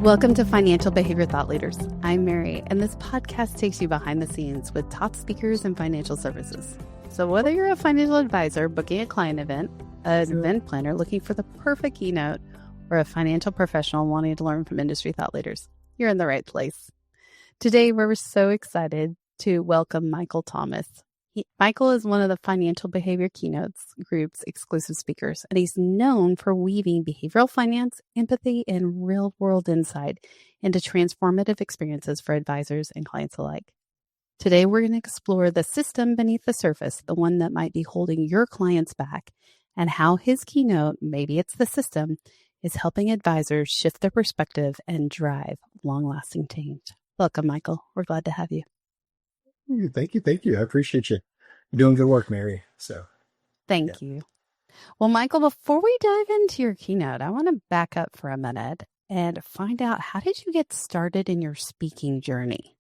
Welcome to Financial Behavior Thought Leaders. I'm Mary, and this podcast takes you behind the scenes with top speakers in financial services. So whether you're a financial advisor booking a client event, an event planner looking for the perfect keynote, or a financial professional wanting to learn from industry thought leaders, you're in the right place. Today, we're so excited to welcome Michael Thomas. Michael is one of the Financial Behavior Keynote Group's exclusive speakers, and he's known for weaving behavioral finance, empathy, and real-world insight into transformative experiences for advisors and clients alike. Today, we're going to explore the system beneath the surface, the one that might be holding your clients back, and how his keynote, maybe it's the system, is helping advisors shift their perspective and drive long-lasting change. Welcome, Michael. We're glad to have you. Thank you. I appreciate you. You're doing good work, Mary. Thank you. Well, Michael, before we dive into your keynote, I want to back up for a minute and find out, how did you get started in your speaking journey?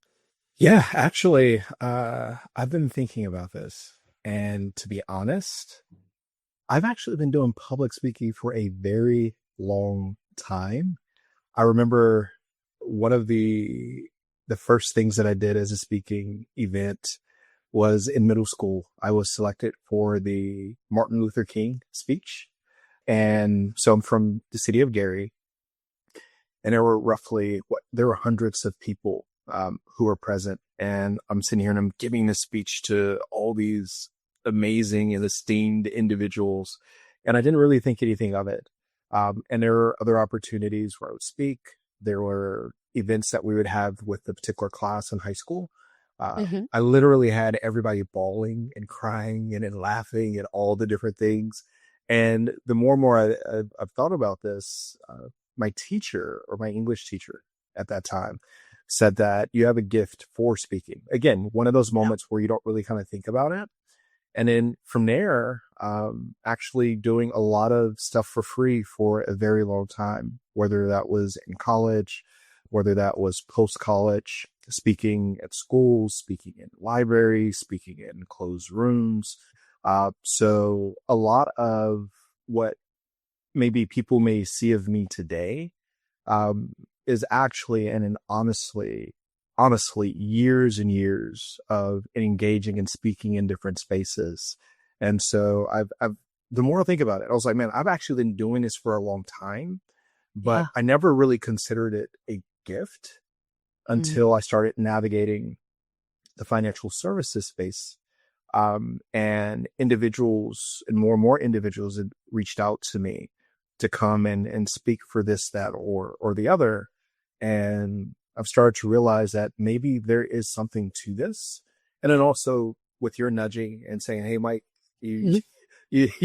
Yeah, actually, I've been thinking about this. And to be honest, I've actually been doing public speaking for a very long time. I remember one of the first things that I did as a speaking event was in middle school. I was selected for the Martin Luther King speech. And so I'm from the city of Gary. And there were hundreds of people who were present. And I'm sitting here and I'm giving this speech to all these amazing and esteemed individuals. And I didn't really think anything of it. And there were other opportunities where I would speak. There were events that we would have with the particular class in high school. I literally had everybody bawling and crying and laughing and all the different things. And the more and more I've thought about this, my teacher, or my English teacher at that time, said that you have a gift for speaking. Again, one of those moments where you don't really kind of think about it. And then from there, actually doing a lot of stuff for free for a very long time, whether that was in college, whether that was post-college, speaking at schools, speaking in libraries, speaking in closed rooms. So a lot of what maybe people may see of me today is actually, and honestly, years and years of engaging and speaking in different spaces. And so the more I think about it, I was like, man, I've actually been doing this for a long time, but I never really considered it a gift until I started navigating the financial services space. And individuals and more individuals had reached out to me to come and speak for this, that, or the other. And I've started to realize that maybe there is something to this. And then also with your nudging and saying, hey, Mike, you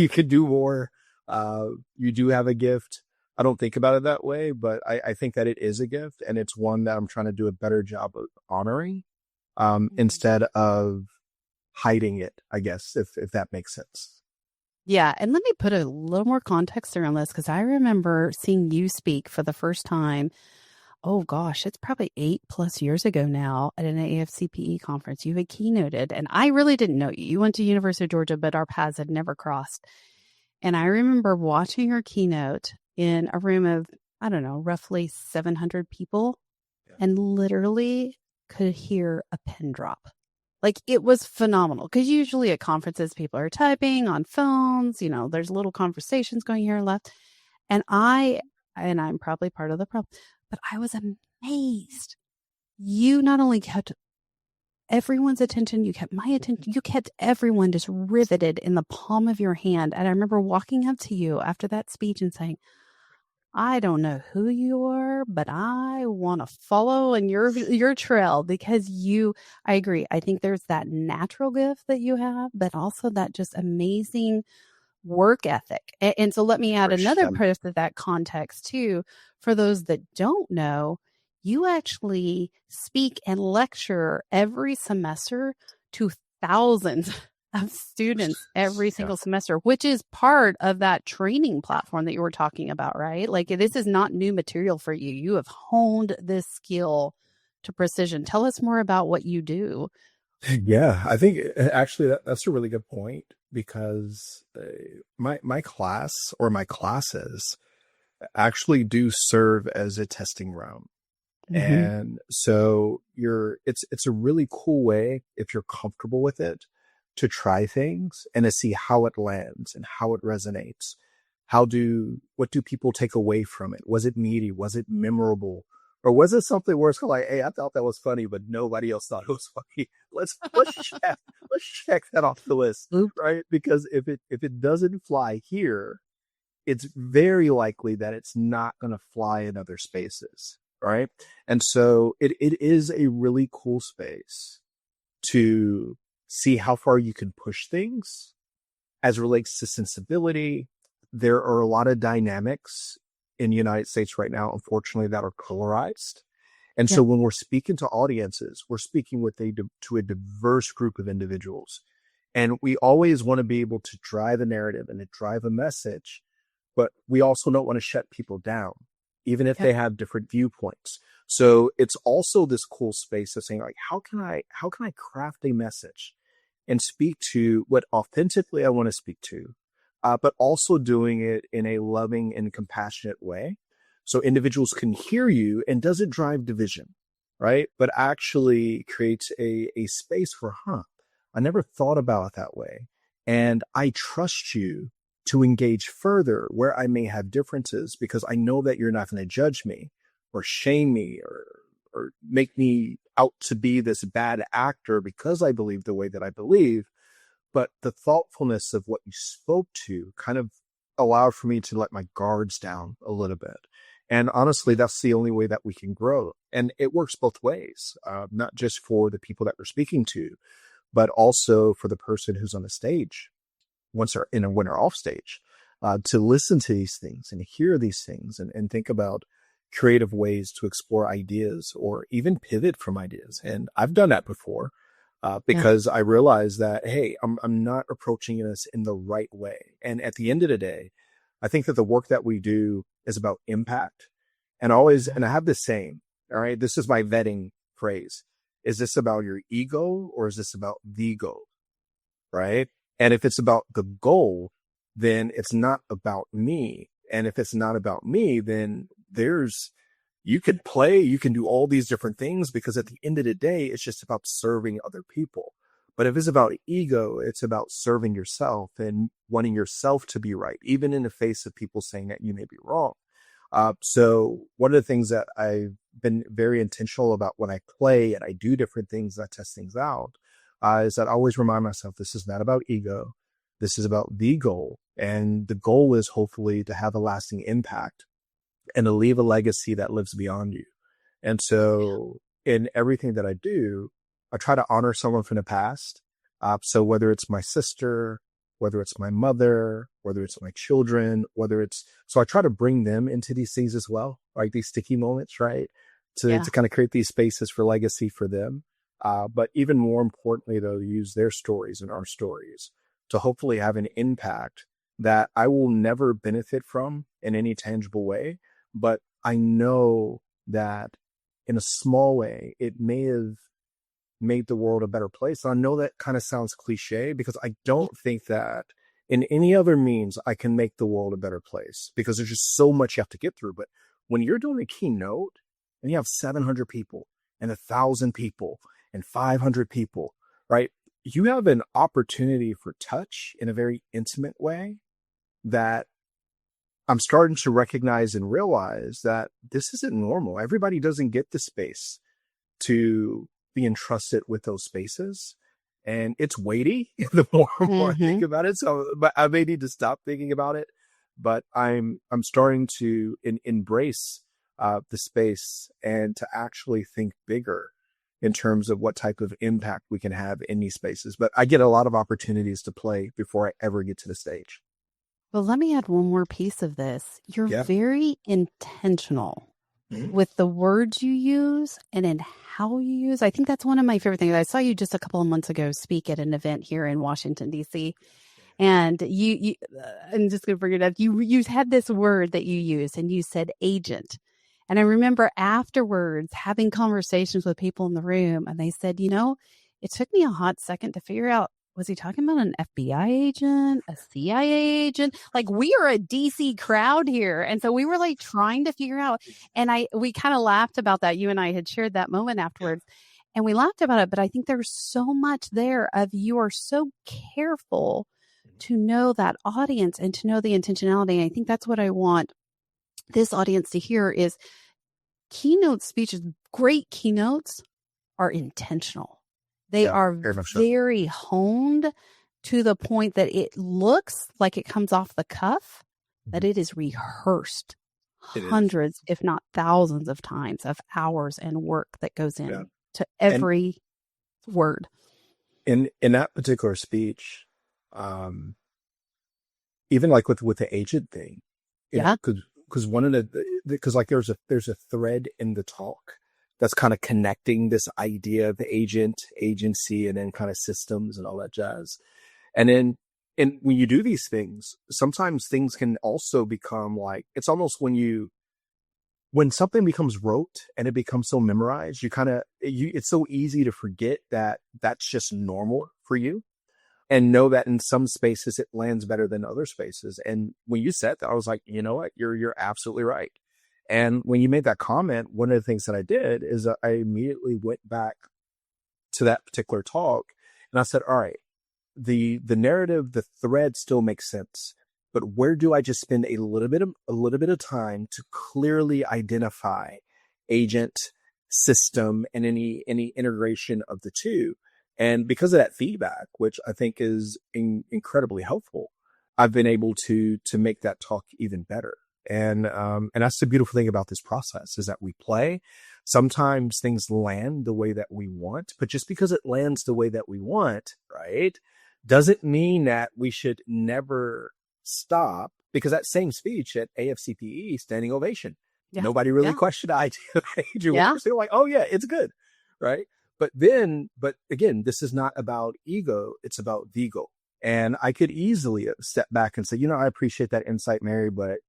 could do more. You do have a gift. I don't think about it that way, but I think that it is a gift, and it's one that I'm trying to do a better job of honoring, instead of hiding it, I guess, if that makes sense. Yeah. And let me put a little more context around this, because I remember seeing you speak for the first time. Oh gosh, it's probably 8+ years ago now at an AFCPE conference. You had keynoted, and I really didn't know you. You went to University of Georgia, but our paths had never crossed. And I remember watching your keynote in a room of, I don't know, roughly 700 people, and literally could hear a pin drop. Like, it was phenomenal, because usually at conferences, people are typing on phones, there's little conversations going here and left. And I'm probably part of the problem, but I was amazed. You not only kept everyone's attention, you kept my attention, you kept everyone just riveted in the palm of your hand. And I remember walking up to you after that speech and saying, I don't know who you are, but I want to follow in your trail, because I agree. I think there's that natural gift that you have, but also that just amazing work ethic. And so let me add another part of that context too. For those that don't know, you actually speak and lecture every semester to thousands of students every single semester, which is part of that training platform that you were talking about, right? Like, this is not new material for you. You have honed this skill to precision. Tell us more about what you do. Yeah, I think actually that's a really good point, because my class, or my classes, actually do serve as a testing ground. Mm-hmm. And so it's a really cool way, if you're comfortable with it, to try things and to see how it lands and how it resonates. What do people take away from it? Was it meaty? Was it memorable? Or was it something where it's kind of like, hey, I thought that was funny, but nobody else thought it was funny. Let's check that off the list, Oop. right? Because if it doesn't fly here, it's very likely that it's not going to fly in other spaces, right? And so it is a really cool space to see how far you can push things as it relates to sensibility. There are a lot of dynamics in the United States right now, unfortunately, that are polarized. And Yeah. so when we're speaking to audiences, we're speaking to a diverse group of individuals. And we always want to be able to drive a narrative and to drive a message, but we also don't want to shut people down, even if Yep. they have different viewpoints. So it's also this cool space of saying, like, how can I craft a message and speak to what authentically I want to speak to, but also doing it in a loving and compassionate way, so individuals can hear you and doesn't drive division, right? But actually creates a space for, I never thought about it that way. And I trust you to engage further where I may have differences, because I know that you're not going to judge me or shame me or make me out to be this bad actor because I believe the way that I believe. But the thoughtfulness of what you spoke to kind of allowed for me to let my guards down a little bit. And honestly, that's the only way that we can grow. And it works both ways, not just for the people that we're speaking to, but also for the person who's on the stage once they're in and when they're off stage, to listen to these things and hear these things and think about creative ways to explore ideas or even pivot from ideas. And I've done that before, Yeah. because I realized that, hey, I'm not approaching this in the right way. And at the end of the day, I think that the work that we do is about impact. And I have this saying, all right, this is my vetting phrase. Is this about your ego or is this about the goal? Right. And if it's about the goal, then it's not about me. And if it's not about me, then you can do all these different things, because at the end of the day, it's just about serving other people. But if it's about ego, it's about serving yourself and wanting yourself to be right, even in the face of people saying that you may be wrong. So one of the things that I've been very intentional about when I play and I do different things, I test things out, is that I always remind myself, this is not about ego. This is about the goal. And the goal is hopefully to have a lasting impact and to leave a legacy that lives beyond you. And so in everything that I do, I try to honor someone from the past. So whether it's my sister, whether it's my mother, whether it's my children, so I try to bring them into these things as well, like these sticky moments, right? To Yeah. kind of create these spaces for legacy for them. But even more importantly, though, use their stories and our stories to hopefully have an impact that I will never benefit from in any tangible way. But I know that in a small way, it may have made the world a better place. And I know that kind of sounds cliche, because I don't think that in any other means I can make the world a better place, because there's just so much you have to get through. But when you're doing a keynote and you have 700 people and 1,000 people and 500 people, right? You have an opportunity for touch in a very intimate way that I'm starting to recognize and realize that this isn't normal. Everybody doesn't get the space to be entrusted with those spaces. And it's weighty the more and more I think Mm-hmm. about it. So, but I may need to stop thinking about it. But I'm starting to embrace the space and to actually think bigger in terms of what type of impact we can have in these spaces. But I get a lot of opportunities to play before I ever get to the stage. Well, let me add one more piece of this. You're Yeah. very intentional Mhm. with the words you use and in how you use. I think that's one of my favorite things. I saw you just a couple of months ago speak at an event here in Washington, D.C. And I'm just going to bring it up. You had this word that you used, and you said agent. And I remember afterwards having conversations with people in the room, and they said, it took me a hot second to figure out was he talking about an FBI agent, a CIA agent? Like, we are a DC crowd here. And so we were like trying to figure out, and we kind of laughed about that. You and I had shared that moment afterwards and we laughed about it. But I think there's so much there of you are so careful to know that audience and to know the intentionality. And I think that's what I want this audience to hear is keynote speeches, great keynotes are intentional. They are very much so. very honed to the point that it looks like it comes off the cuff, that it is rehearsed hundreds, if not thousands of times of hours and work that goes in to every word. In that particular speech, even like with the agent thing, because one of because like there's a thread in the talk that's kind of connecting this idea of the agent, agency, and then kind of systems and all that jazz. And then, and when you do these things, sometimes things can also become like, it's almost when something becomes rote and it becomes so memorized, it's so easy to forget that that's just normal for you, and know that in some spaces it lands better than other spaces. And when you said that, I was like, you know what, you're absolutely right. And when you made that comment, one of the things that I did is I immediately went back to that particular talk and I said, all right, the narrative, the thread still makes sense, but where do I just spend a little bit of time to clearly identify agent, system, and any integration of the two? And because of that feedback, which I think is incredibly helpful, I've been able to make that talk even better. And that's the beautiful thing about this process is that we play. Sometimes things land the way that we want, but just because it lands the way that we want, right, doesn't mean that we should never stop, because that same speech at AFCPE, standing ovation. Yeah. Nobody really questioned the idea of agent workers. They're like, oh yeah, it's good. Right. But again, this is not about ego. It's about Vigo. And I could easily step back and say, I appreciate that insight, Mary, but,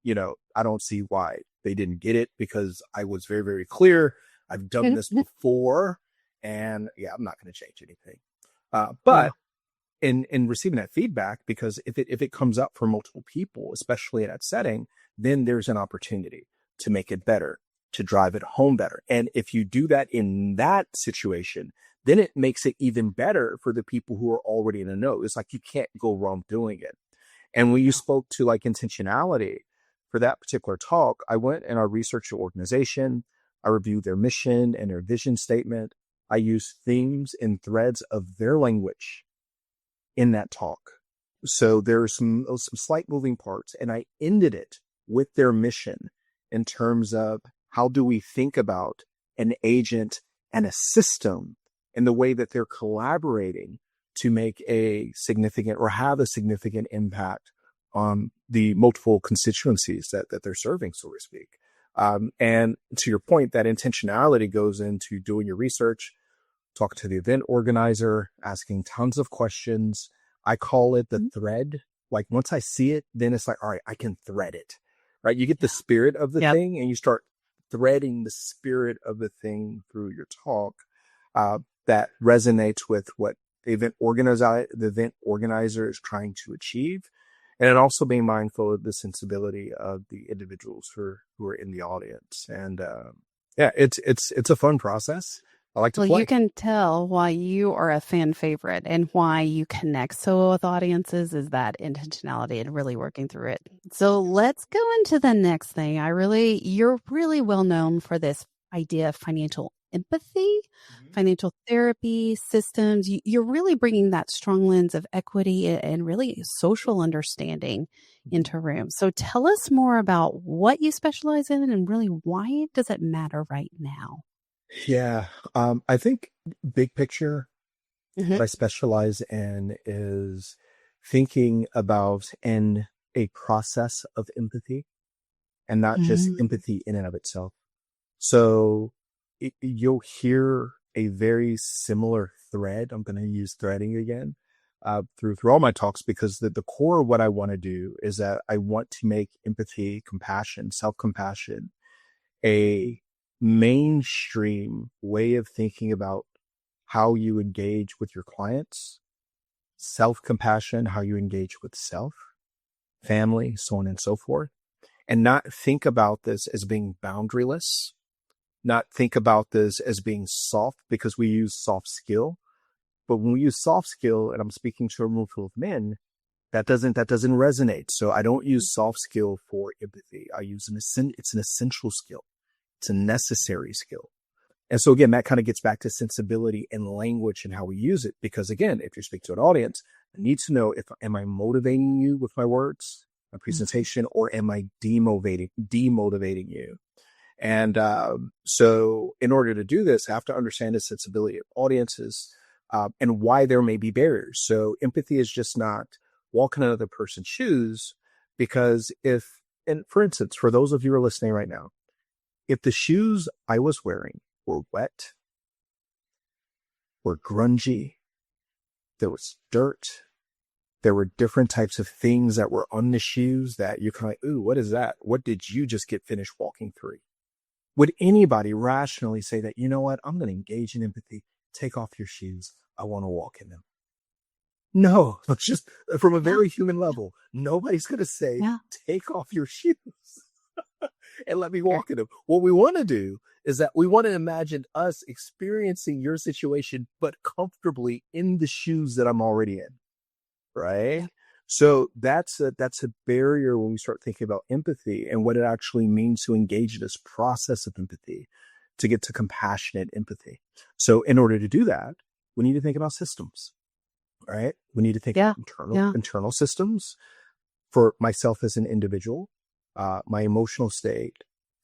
I don't see why they didn't get it, because I was very, very clear. I've done this before, and I'm not going to change anything. But in receiving that feedback, because if it comes up for multiple people, especially in that setting, then there's an opportunity to make it better, to drive it home better. And if you do that in that situation, then it makes it even better for the people who are already in the know. It's like you can't go wrong doing it. And when you spoke to like intentionality for that particular talk, I went and I researched the organization. I reviewed their mission and their vision statement. I used themes and threads of their language in that talk. So there are some slight moving parts, and I ended it with their mission in terms of how do we think about an agent and a system and the way that they're collaborating to make a significant or have a significant impact on the multiple constituencies that they're serving, so to speak. And to your point, that intentionality goes into doing your research, talking to the event organizer, asking tons of questions. I call it the thread. Like once I see it, then it's like, all right, I can thread it, right? You get the spirit of the thing and you start threading the spirit of the thing through your talk. That resonates with what the event organizer is trying to achieve. And then also being mindful of the sensibility of the individuals who are in the audience. And it's a fun process. I like to play. Well, you can tell why you are a fan favorite and why you connect so well with audiences is that intentionality and really working through it. So let's go into the next thing. You're really well known for this idea of financial empathy, financial therapy systems. You're really bringing that strong lens of equity and really social understanding into rooms. So tell us more about what you specialize in and really why does it matter right now? Yeah. I think big picture, what I specialize in is thinking about a process of empathy and not just empathy in and of itself. So you'll hear a very similar thread. I'm going to use threading again through all my talks, because the core of what I want to do is that I want to make empathy, compassion, self-compassion a mainstream way of thinking about how you engage with your clients, self-compassion, how you engage with self, family, so on and so forth, and not think about this as being boundaryless, not think about this as being soft, because we use soft skill. But when we use soft skill, and I'm speaking to a room full of men, that doesn't resonate. So I don't use soft skill for empathy. I use it's an essential skill. It's a necessary skill. And so again, that kind of gets back to sensibility and language and how we use it. Because again, if you speak to an audience, I need to know, am I motivating you with my words, my presentation, or am I demotivating you? And so in order to do this, I have to understand the sensibility of audiences and why there may be barriers. So empathy is just not walking in another person's shoes, because and for instance, for those of you who are listening right now, if the shoes I was wearing were wet, were grungy, there was dirt, there were different types of things that were on the shoes that you're kind of like, ooh, what is that? What did you just get finished walking through? Would anybody rationally say that, you know what, I'm going to engage in empathy, take off your shoes, I want to walk in them? No, it's just from a very human level. Nobody's going to say, take off your shoes and let me walk in them. What we want to do is that we want to imagine us experiencing your situation, but comfortably in the shoes that I'm already in. Right. Yeah. So that's a barrier when we start thinking about empathy and what it actually means to engage in this process of empathy to get to compassionate empathy. So in order to do that, we need to think about systems, right? We need to think about internal systems for myself as an individual, my emotional state,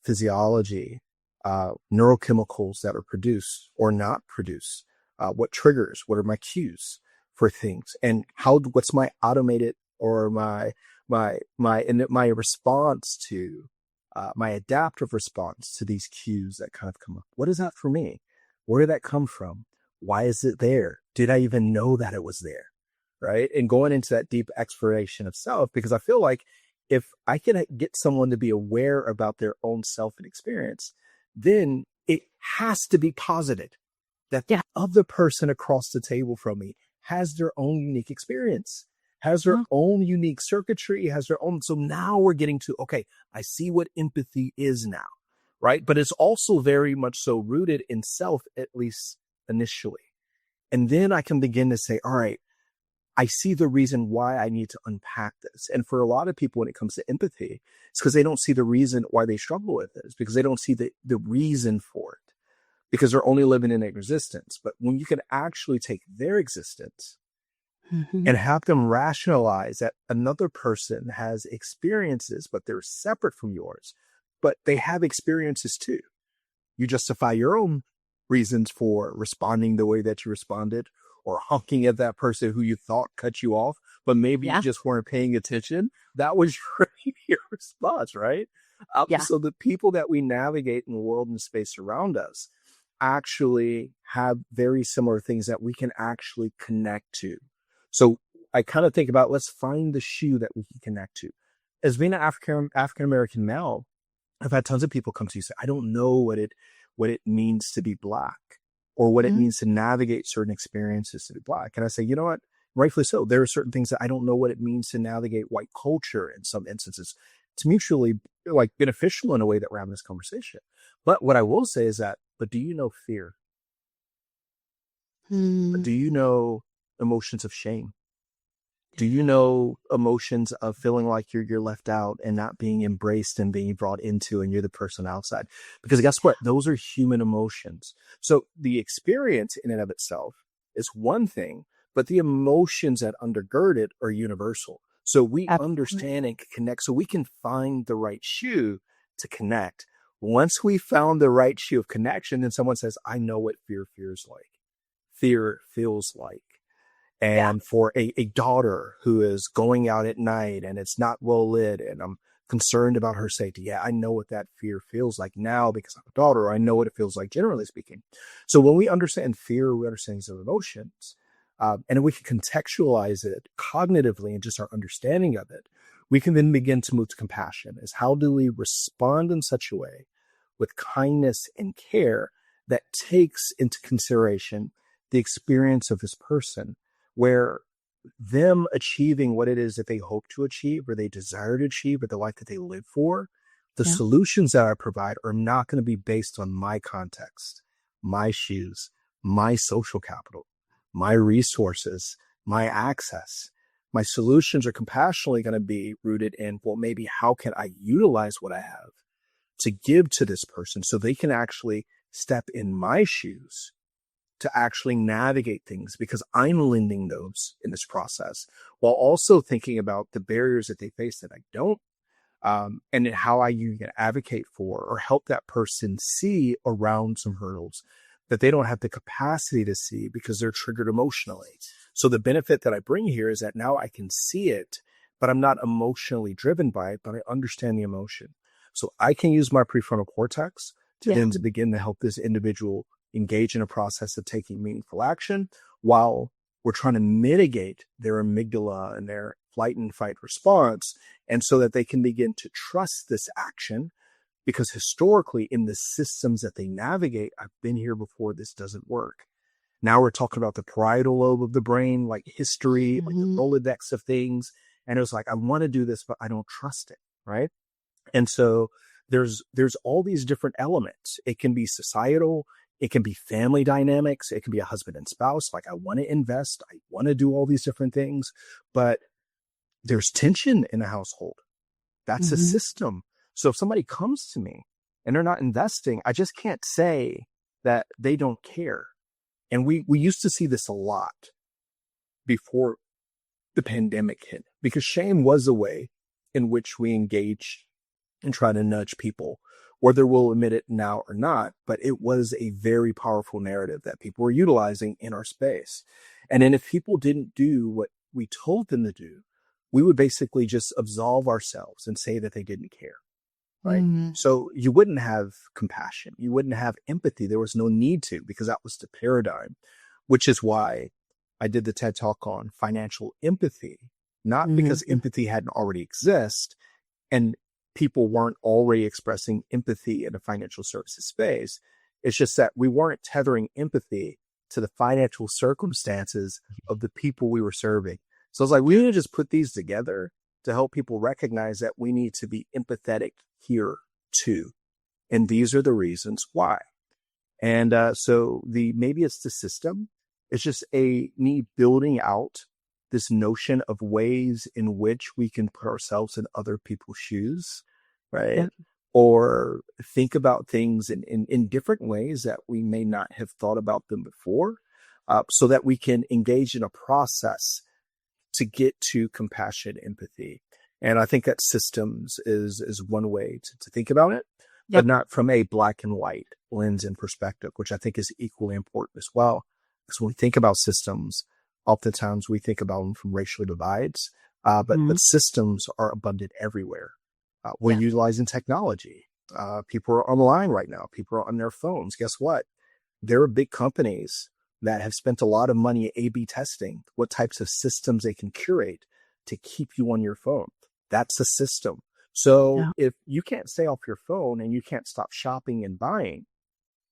physiology, neurochemicals that are produced or not produced, what triggers, what are my cues for things, and what's my automated or my response to my adaptive response to these cues that kind of come up. What is that for me? Where did that come from? Why is it there? Did I even know that it was there? Right. And going into that deep exploration of self, because I feel like if I can get someone to be aware about their own self and experience, then it has to be posited that the other person across the table from me has their own unique experience, has their own unique circuitry, has their own. So now we're getting to, okay, I see what empathy is now, right? But it's also very much so rooted in self, at least initially. And then I can begin to say, all right, I see the reason why I need to unpack this. And for a lot of people, when it comes to empathy, it's because they don't see the reason why they struggle with it. It's because they don't see the reason for it, because they're only living in their existence. But when you can actually take their existence and have them rationalize that another person has experiences, but they're separate from yours, but they have experiences too. You justify your own reasons for responding the way that you responded, or honking at that person who you thought cut you off, but maybe you just weren't paying attention. That was your response, right? So the people that we navigate in the world and space around us actually have very similar things that we can actually connect to. So I kind of think about, let's find the shoe that we can connect to. As being an African-American male, I've had tons of people come to you say, I don't know what it means to be Black, or what it means to navigate certain experiences to be Black. And I say, you know what? Rightfully so. There are certain things that I don't know what it means to navigate white culture in some instances. It's mutually beneficial in a way that we're having this conversation. But what I will say is that, but do you know fear? But do you know emotions of shame? Do you know emotions of feeling like you're left out and not being embraced and being brought into, and you're the person outside? Because guess what? Those are human emotions. So the experience in and of itself is one thing, but the emotions that undergird it are universal. So we understand and connect, so we can find the right shoe to connect. Once we found the right shoe of connection, then someone says, I know what fear feels like. And for a daughter who is going out at night and it's not well lit and I'm concerned about her safety, I know what that fear feels like now because I'm a daughter. I know what it feels like, generally speaking. So when we understand fear, we understand these emotions, and we can contextualize it cognitively and just our understanding of it, we can then begin to move to compassion. Is how do we respond in such a way with kindness and care that takes into consideration the experience of this person, where them achieving what it is that they hope to achieve or they desire to achieve or the life that they live for, the solutions that I provide are not going to be based on my context, my shoes, my social capital, my resources, my access. My solutions are compassionately going to be rooted in, well, maybe how can I utilize what I have to give to this person so they can actually step in my shoes to actually navigate things because I'm lending those in this process while also thinking about the barriers that they face that I don't, and how you can advocate for or help that person see around some hurdles that they don't have the capacity to see because they're triggered emotionally. So the benefit that I bring here is that now I can see it, but I'm not emotionally driven by it, but I understand the emotion. So I can use my prefrontal cortex to then to begin to help this individual engage in a process of taking meaningful action while we're trying to mitigate their amygdala and their flight and fight response. And so that they can begin to trust this action because historically in the systems that they navigate, I've been here before, this doesn't work. Now we're talking about the parietal lobe of the brain, like history, like the Rolodex of things. And it was like, I want to do this, but I don't trust it. Right. And so there's all these different elements. It can be societal. It can be family dynamics. It can be a husband and spouse. Like I want to invest. I want to do all these different things, but there's tension in a household. That's a system. So if somebody comes to me and they're not investing, I just can't say that they don't care. And we used to see this a lot before the pandemic hit because shame was a way in which we engage and try to nudge people, whether we'll admit it now or not. But it was a very powerful narrative that people were utilizing in our space. And then if people didn't do what we told them to do, we would basically just absolve ourselves and say that they didn't care. Right. So you wouldn't have compassion. You wouldn't have empathy. There was no need to, because that was the paradigm, which is why I did the TED Talk on financial empathy, not because empathy hadn't already exist and people weren't already expressing empathy in the financial services space. It's just that we weren't tethering empathy to the financial circumstances of the people we were serving. So I was like, we need to just put these together to help people recognize that we need to be empathetic here too. And these are the reasons why. And so maybe it's the system. It's just me building out this notion of ways in which we can put ourselves in other people's shoes, right? Yeah. Or think about things in different ways that we may not have thought about them before, so that we can engage in a process to get to compassion, empathy. And I think that systems is one way to think about it, but not from a black and white lens and perspective, which I think is equally important as well. Because when we think about systems, oftentimes we think about them from racial divides, but systems are abundant everywhere. We're utilizing technology. People are online right now. People are on their phones. Guess what? There are big companies that have spent a lot of money A/B testing what types of systems they can curate to keep you on your phone. That's a system. So if you can't stay off your phone and you can't stop shopping and buying,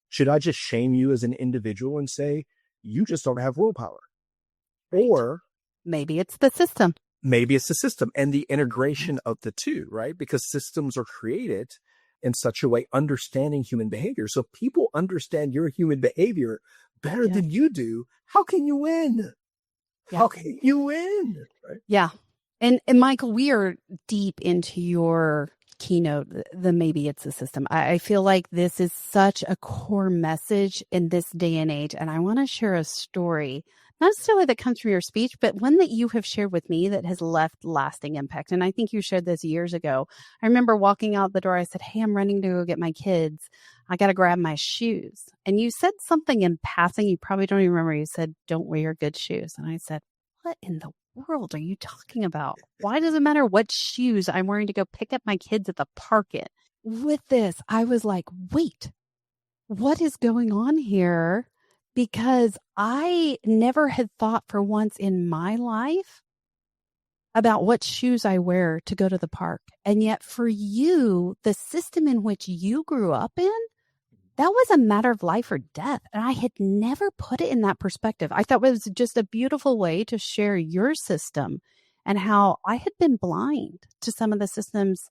should I just shame you as an individual and say, you just don't have willpower? Right. Or maybe it's the system. Maybe it's the system and the integration of the two, right? Because systems are created in such a way, understanding human behavior. So if people understand your human behavior better than you do, how can you win? How can you win? Right? Yeah. And Michael, we are deep into your keynote, the maybe it's a system. I feel like this is such a core message in this day and age. And I want to share a story, not necessarily that comes from your speech, but one that you have shared with me that has left lasting impact. And I think you shared this years ago. I remember walking out the door. I said, hey, I'm running to go get my kids. I got to grab my shoes. And you said something in passing. You probably don't even remember. You said, don't wear your good shoes. And I said, what in the world are you talking about? Why does it matter what shoes I'm wearing to go pick up my kids at the park in? With this, I was like, wait, what is going on here? Because I never had thought for once in my life about what shoes I wear to go to the park. And yet for you, the system in which you grew up in, that was a matter of life or death. And I had never put it in that perspective. I thought it was just a beautiful way to share your system and how I had been blind to some of the systems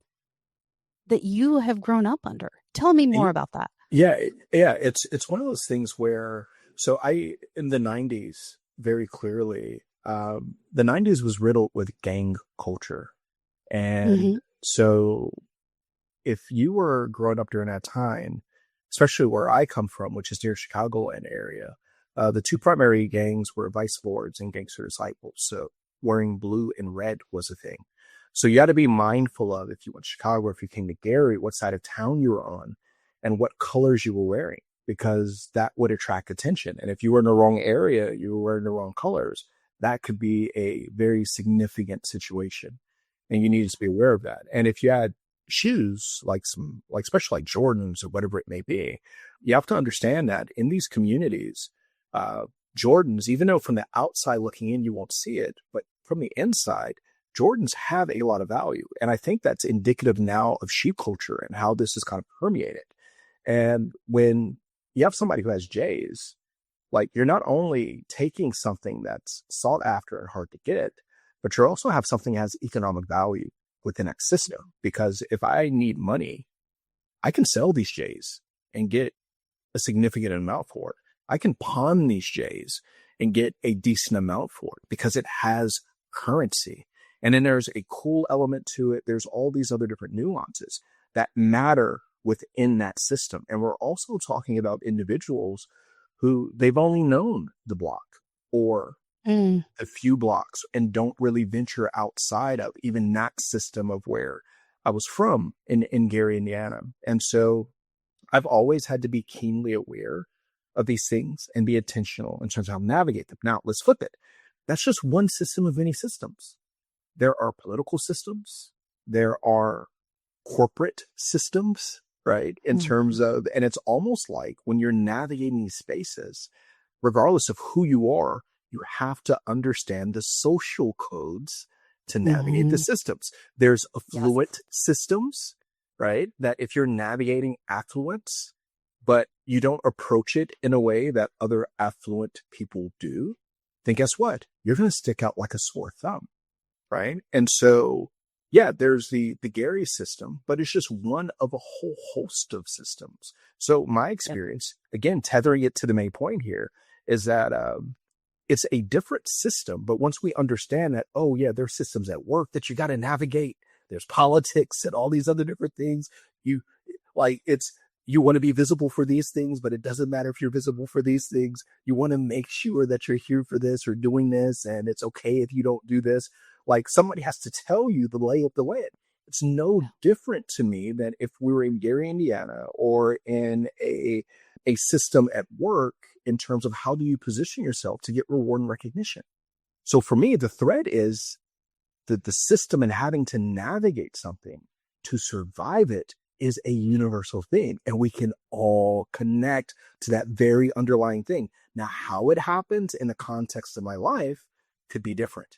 that you have grown up under. Tell me more about that. Yeah, it's one of those things where, so I, in the 90s, very clearly, the 90s was riddled with gang culture. And so if you were growing up during that time, especially where I come from, which is near Chicago and area, the two primary gangs were vice lords and gangster disciples. So wearing blue and red was a thing. So you had to be mindful of, if you went to Chicago or if you came to Gary, what side of town you were on and what colors you were wearing, because that would attract attention. And if you were in the wrong area, you were wearing the wrong colors, that could be a very significant situation. And you needed to be aware of that. And if you had shoes, especially like Jordans or whatever it may be, you have to understand that in these communities, Jordans, even though from the outside looking in, you won't see it, but from the inside, Jordans have a lot of value. And I think that's indicative now of sheep culture and how this is kind of permeated. And when you have somebody who has J's, like, you're not only taking something that's sought after and hard to get, but you also have something that has economic value within that system. Because if I need money, I can sell these J's and get a significant amount for it. I can pawn these J's and get a decent amount for it because it has currency. And then there's a cool element to it. There's all these other different nuances that matter within that system. And we're also talking about individuals who they've only known the block or a few blocks and don't really venture outside of even that system of where I was from in Gary, Indiana. And so I've always had to be keenly aware of these things and be intentional in terms of how to navigate them. Now, let's flip it. That's just one system of many systems. There are political systems. There are corporate systems, right? In terms of, and it's almost like when you're navigating these spaces, regardless of who you are, you have to understand the social codes to navigate the systems. There's affluent systems, right? That if you're navigating affluence, but you don't approach it in a way that other affluent people do, then guess what? You're going to stick out like a sore thumb, right? And so, yeah, there's the Gary system, but it's just one of a whole host of systems. So my experience, again, tethering it to the main point here, is that it's a different system. But once we understand that, oh yeah, there's systems at work that you got to navigate. There's politics and all these other different things. You want to be visible for these things, but it doesn't matter if you're visible for these things. You want to make sure that you're here for this or doing this, and it's okay if you don't do this. Like, somebody has to tell you the lay of the land. It's no different to me than if we were in Gary, Indiana, or in a system at work in terms of how do you position yourself to get reward and recognition. So for me, the thread is that the system and having to navigate something to survive it is a universal thing. And we can all connect to that very underlying thing. Now, how it happens in the context of my life could be different.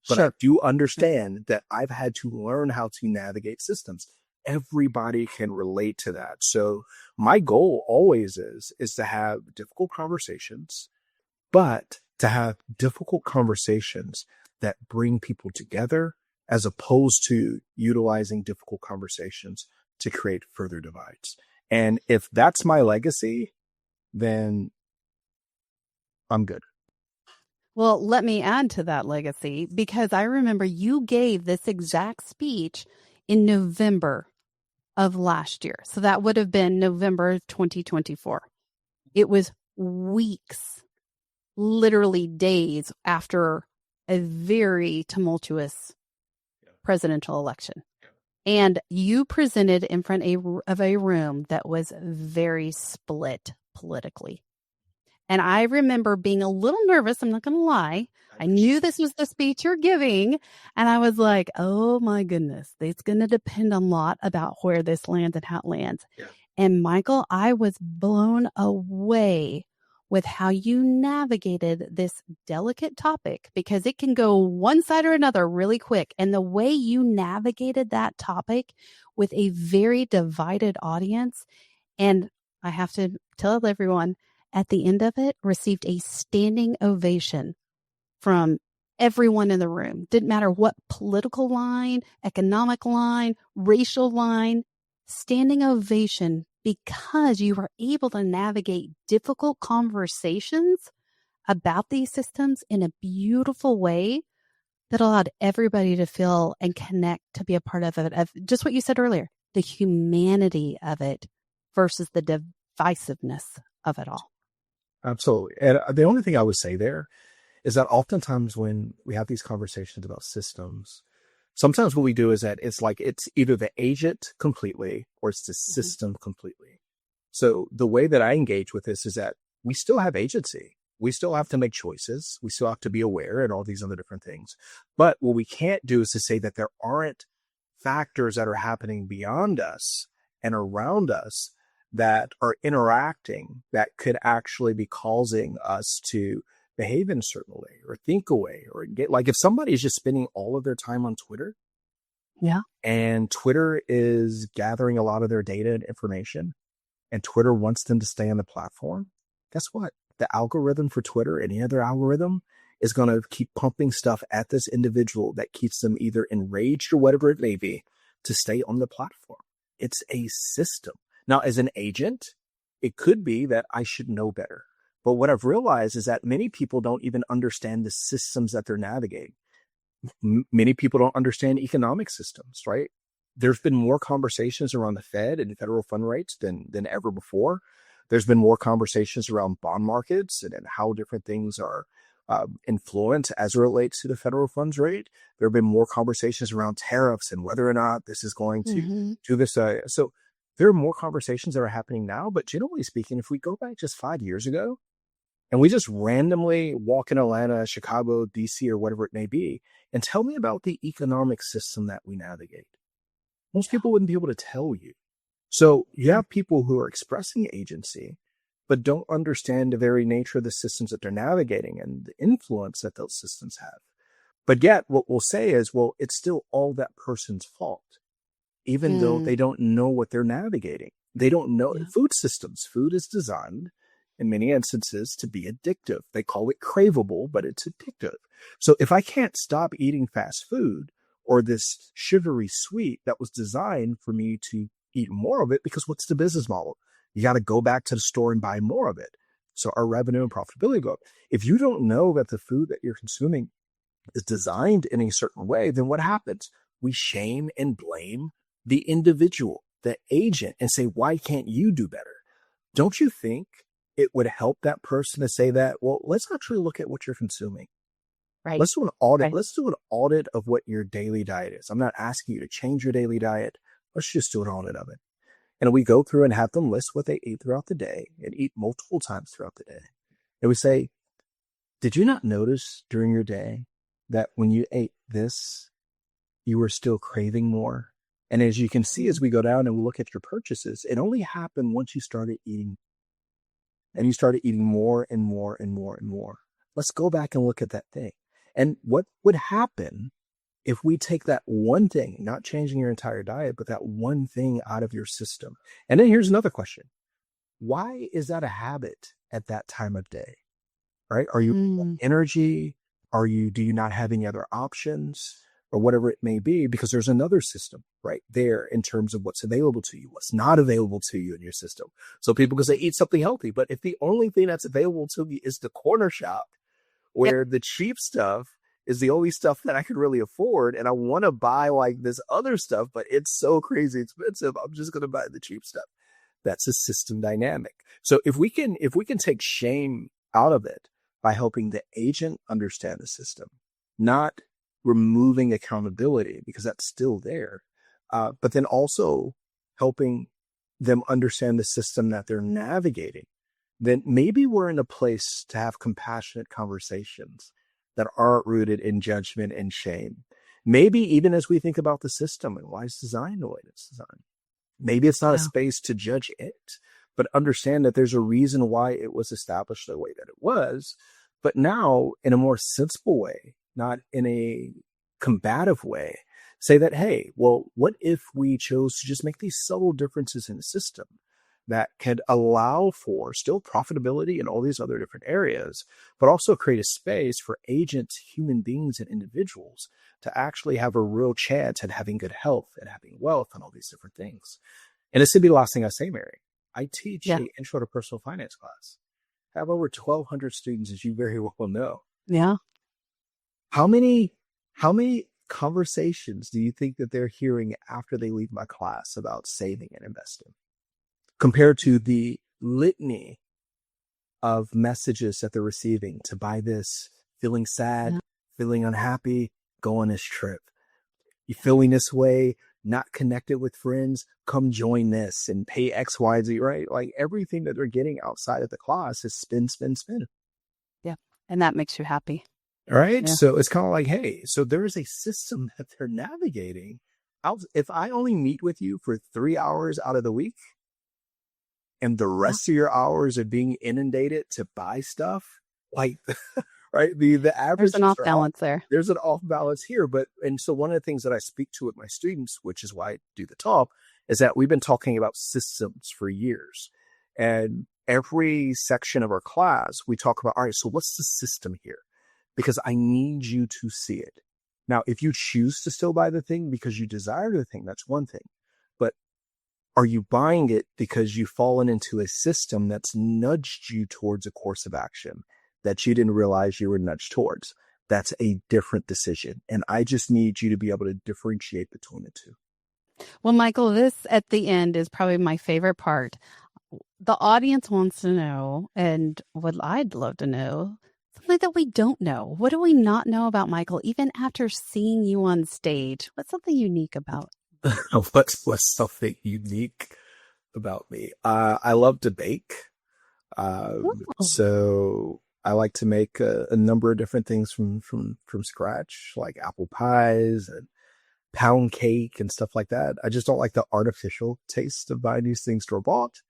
But I do understand that I've had to learn how to navigate systems. Everybody can relate to that. So my goal always is to have difficult conversations, but to have difficult conversations that bring people together, as opposed to utilizing difficult conversations to create further divides. And if that's my legacy, then I'm good. Well, let me add to that legacy, because I remember you gave this exact speech in November of last year. So that would have been November 2024. It was weeks, literally days after a very tumultuous presidential election. And you presented in front of a room that was very split politically. And I remember being a little nervous. I'm not going to lie. I knew this was the speech you're giving. And I was like, oh my goodness, it's going to depend a lot about where this lands and how it lands. Yeah. And Michael, I was blown away with how you navigated this delicate topic, because it can go one side or another really quick. And the way you navigated that topic with a very divided audience, and I have to tell everyone, at the end of it, received a standing ovation from everyone in the room. Didn't matter what political line, economic line, racial line, standing ovation because you were able to navigate difficult conversations about these systems in a beautiful way that allowed everybody to feel and connect to be a part of it, of just what you said earlier, the humanity of it versus the divisiveness of it all. Absolutely. And the only thing I would say there is that oftentimes when we have these conversations about systems, sometimes what we do is that it's like it's either the agent completely or it's the system completely. So the way that I engage with this is that we still have agency. We still have to make choices. We still have to be aware and all these other different things. But what we can't do is to say that there aren't factors that are happening beyond us and around us that are interacting that could actually be causing us to behave in a certain way or think away or get, like if somebody is just spending all of their time on Twitter. Yeah. And Twitter is gathering a lot of their data and information, and Twitter wants them to stay on the platform. Guess what? The algorithm for Twitter, any other algorithm, is going to keep pumping stuff at this individual that keeps them either enraged or whatever it may be to stay on the platform. It's a system. Now, as an agent, it could be that I should know better. But what I've realized is that many people don't even understand the systems that they're navigating. Many people don't understand economic systems, right? There's been more conversations around the Fed and federal fund rates than ever before. There's been more conversations around bond markets and how different things are influenced as it relates to the federal funds rate. There have been more conversations around tariffs and whether or not this is going to do this. So there are more conversations that are happening now. But generally speaking, if we go back just 5 years ago and we just randomly walk in Atlanta, Chicago, DC, or whatever it may be, and tell me about the economic system that we navigate, most people wouldn't be able to tell you. So you have people who are expressing agency, but don't understand the very nature of the systems that they're navigating and the influence that those systems have. But yet what we'll say is, well, it's still all that person's fault, even though they don't know what they're navigating. They don't know food systems. Food is designed in many instances to be addictive. They call it craveable, but it's addictive. So if I can't stop eating fast food or this sugary sweet that was designed for me to eat more of it, because what's the business model? You got to go back to the store and buy more of it. So our revenue and profitability go up. If you don't know that the food that you're consuming is designed in a certain way, then what happens? We shame and blame the individual, the agent, and say, why can't you do better? Don't you think it would help that person to say that? Well, let's actually look at what you're consuming. Right. Let's do an audit. Right. Let's do an audit of what your daily diet is. I'm not asking you to change your daily diet. Let's just do an audit of it. And we go through and have them list what they ate throughout the day and eat multiple times throughout the day. And we say, did you not notice during your day that when you ate this, you were still craving more? And as you can see, as we go down and we look at your purchases, it only happened once you started eating, and you started eating more and more and more and more. Let's go back and look at that thing. And what would happen if we take that one thing, not changing your entire diet, but that one thing out of your system? And then here's another question. Why is that a habit at that time of day? Right? Are you energy? Do you not have any other options or whatever it may be? Because there's another system right there in terms of what's available to you, what's not available to you in your system. So people can say eat something healthy, but if the only thing that's available to me is the corner shop where the cheap stuff is the only stuff that I could really afford, and I want to buy like this other stuff, but it's so crazy expensive, I'm just going to buy the cheap stuff. That's a system dynamic. So if we can take shame out of it by helping the agent understand the system, not removing accountability because that's still there, but then also helping them understand the system that they're navigating, then maybe we're in a place to have compassionate conversations that aren't rooted in judgment and shame. Maybe even as we think about the system and why it's designed the way it's designed, maybe it's not a space to judge it, but understand that there's a reason why it was established the way that it was, but now in a more sensible way, not in a combative way, say that, hey, well, what if we chose to just make these subtle differences in the system? that can allow for still profitability in all these other different areas, but also create a space for agents, human beings, and individuals to actually have a real chance at having good health and having wealth and all these different things. And this would be the last thing I say, Mary. I teach an intro to personal finance class. I have over 1,200 students, as you very well know. Yeah. How many conversations do you think that they're hearing after they leave my class about saving and investing, compared to the litany of messages that they're receiving to buy this, feeling sad, feeling unhappy, go on this trip. You feeling this way, not connected with friends, come join this and pay X, Y, Z, right? Like everything that they're getting outside of the class is spin, spin, spin. Yeah. And that makes you happy. All right. Yeah. So it's kind of like, hey, so there is a system that they're navigating. If I only meet with you for 3 hours out of the week and the rest of your hours are being inundated to buy stuff, like, right. The average. There's an off balance there. There's an off balance here. And so one of the things that I speak to with my students, which is why I do the talk, is that we've been talking about systems for years. And every section of our class, we talk about, all right, so what's the system here? Because I need you to see it. Now, if you choose to still buy the thing because you desire the thing, that's one thing. But are you buying it because you've fallen into a system that's nudged you towards a course of action that you didn't realize you were nudged towards? That's a different decision. And I just need you to be able to differentiate between the two. Well, Michael, this at the end is probably my favorite part. The audience wants to know, and what I'd love to know, something that we don't know. What do we not know about Michael, even after seeing you on stage? What's something unique about? What's something unique about me? I love to bake. So I like to make a number of different things from scratch, like apple pies and pound cake and stuff like that. I just don't like the artificial taste of buying these things store-bought.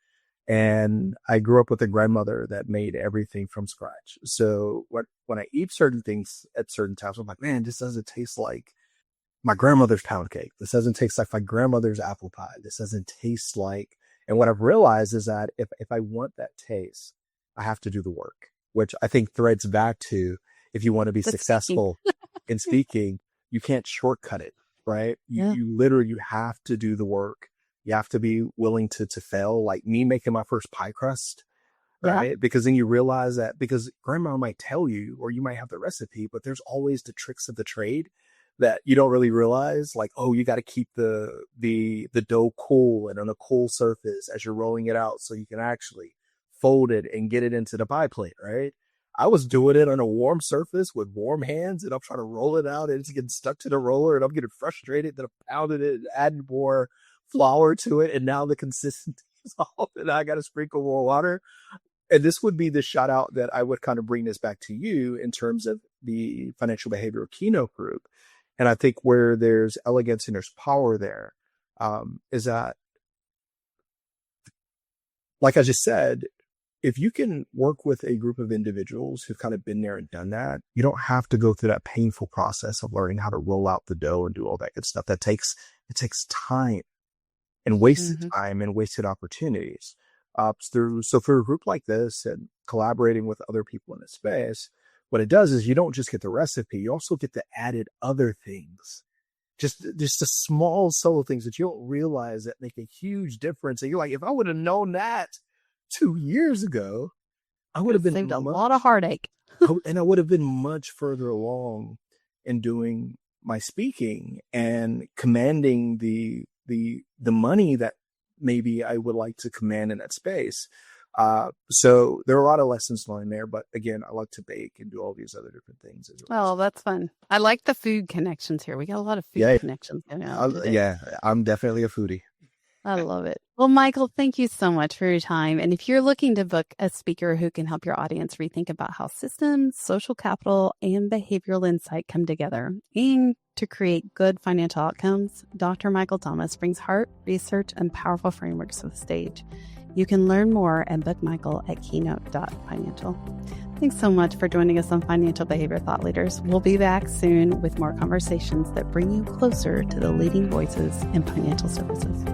And I grew up with a grandmother that made everything from scratch. So when I eat certain things at certain times, I'm like, man, this doesn't taste like my grandmother's pound cake. This doesn't taste like my grandmother's apple pie. This doesn't taste like, and what I've realized is that if I want that taste, I have to do the work, which I think threads back to, if you want to be successful in speaking, you can't shortcut it, right? You literally, you have to do the work. You have to be willing to fail, like me making my first pie crust, right? Because then you realize that, because grandma might tell you, or you might have the recipe, but there's always the tricks of the trade that you don't really realize. Like, oh, you got to keep the dough cool and on a cool surface as you're rolling it out, so you can actually fold it and get it into the pie plate, right? I was doing it on a warm surface with warm hands, and I'm trying to roll it out, and it's getting stuck to the roller, and I'm getting frustrated. Then I pounded it, adding more flour to it, and now the consistency is off, and I got to sprinkle more water. And this would be the shout out that I would kind of bring this back to you in terms of the Financial Behavior Keynote Group. And I think where there's elegance and there's power there, is that, like I just said, if you can work with a group of individuals who've kind of been there and done that, you don't have to go through that painful process of learning how to roll out the dough and do all that good stuff. It takes time and wasted time and wasted opportunities. So for a group like this and collaborating with other people in the space, what it does is you don't just get the recipe, you also get the added other things. Just the small subtle things that you don't realize that make a huge difference. And you're like, if I would have known that 2 years ago, I would have been saved a lot of heartache. And I would have been much further along in doing my speaking and commanding the money that maybe I would like to command in that space. So there are a lot of lessons learned there, but again, I like to bake and do all these other different things as well. Oh, that's fun. I like the food connections here. We got a lot of food connections going on. Yeah, I'm definitely a foodie. I love it. Well, Michael, thank you so much for your time. And if you're looking to book a speaker who can help your audience rethink about how systems, social capital, and behavioral insight come together and to create good financial outcomes, Dr. Michael Thomas brings heart, research, and powerful frameworks to the stage. You can learn more and book Michael at keynote.financial. Thanks so much for joining us on Financial Behavior Thought Leaders. We'll be back soon with more conversations that bring you closer to the leading voices in financial services.